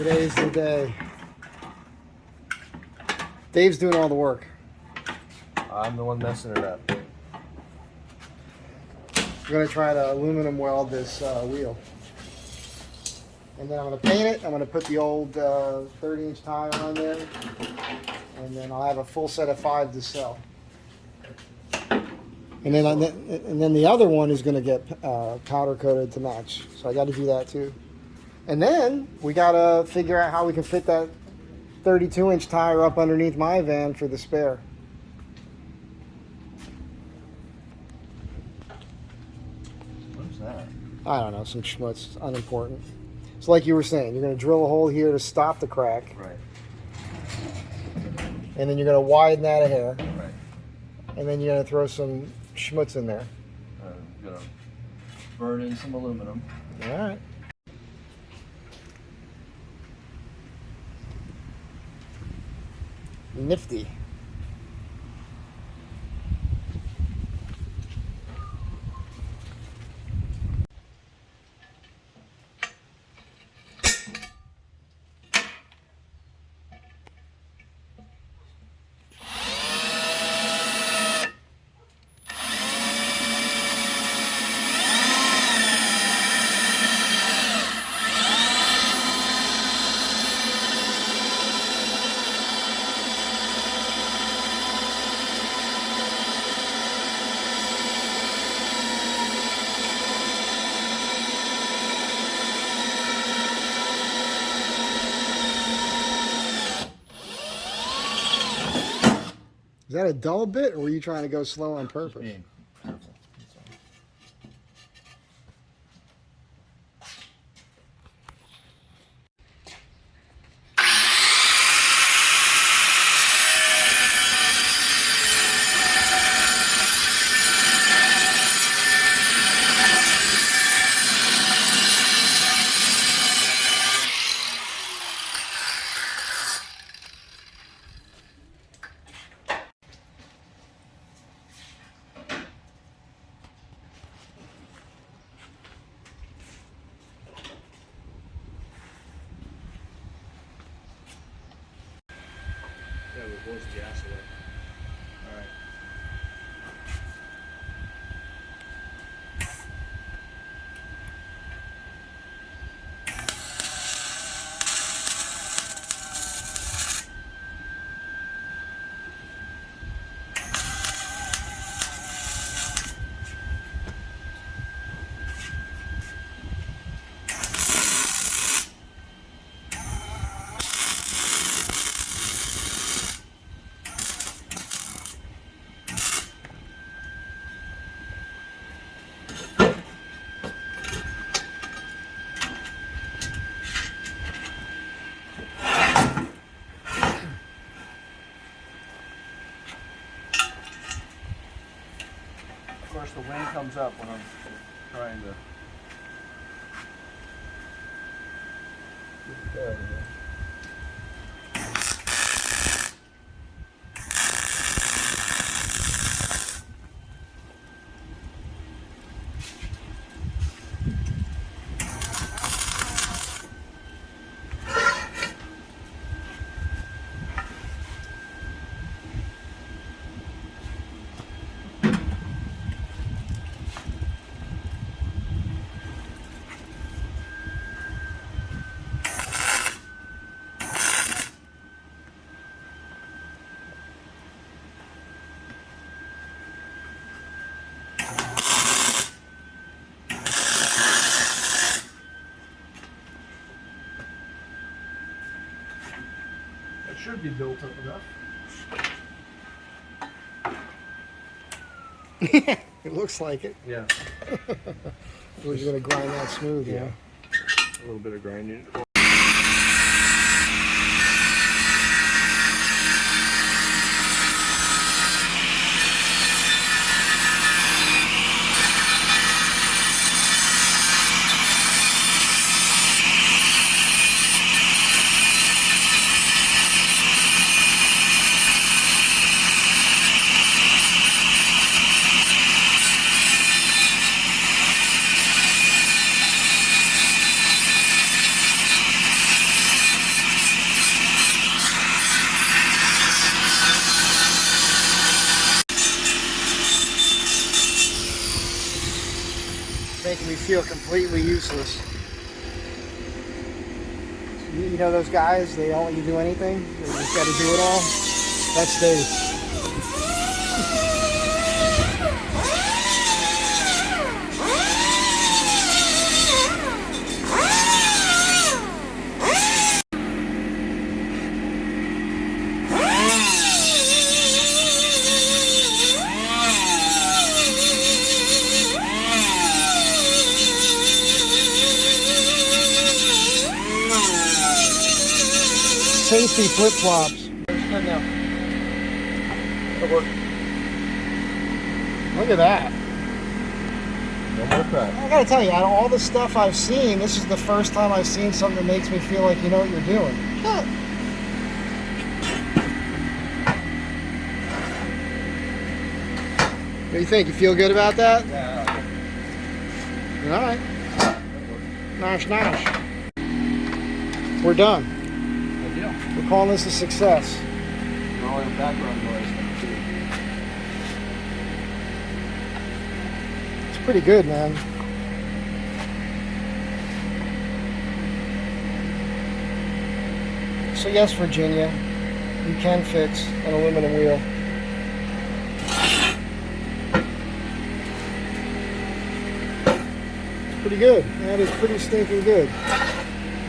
Today's the day. Dave's doing all the work. I'm the one messing it up. We're going to try to aluminum weld this wheel. And then I'm going to paint it. I'm going to put the old 30-inch tire on there. And then I'll have a full set of 5 to sell. And then the other one is going to get powder coated to match. So I got to do that too. And then we got to figure out how we can fit that 32-inch tire up underneath my van for the spare. What's that? I don't know, some schmutz, unimportant. It's like you were saying, you're going to drill a hole here to stop the crack. Right. And then you're going to widen that a hair. Right. And then you're going to throw some schmutz in there. Gonna burn in some aluminum. All right. Nifty. Is that a dull bit, or were you trying to go slow on purpose? Being careful. That's all. Yeah, we'll voice the ass away. All right. Of course, the wind comes up when I'm trying to. Should be built up enough. It looks like it. Yeah. We're just going to grind that smooth, yeah. A little bit of grinding. making me feel completely useless. You know those guys, they don't let you do anything? They just got to do it all? That's Dave. Safety flip-flops. Good now. It'll work. Look at that. No more crack. I gotta tell you, out of all the stuff I've seen, this is the first time I've seen something that makes me feel like you know what you're doing. Yeah. What do you think? You feel good about that? Yeah. All right. Nice, nice. We're done. Good deal. We're calling this a success. All the background noise. It's pretty good, man. So yes, Virginia, you can fix an aluminum wheel. Pretty good. That is pretty stinking good.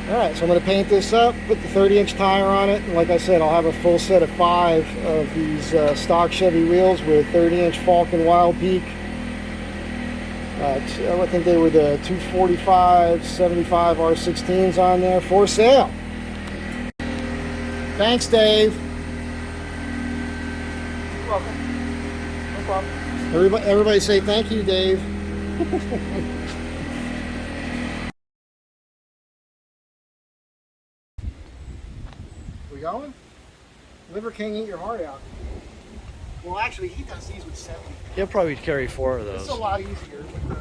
Alright, so I'm going to paint this up, put the 30-inch tire on it, and like I said, I'll have a full set of 5 of these stock Chevy wheels with 30-inch Falcon Wild Peak. I think they were the 245 75 R16s on there for sale. Thanks, Dave. You're welcome. No problem. Everybody say thank you, Dave. We going? Liver King, eat your heart out. Well, actually, he does these with 70. He'll probably carry 4 of It's those. a lot easier with the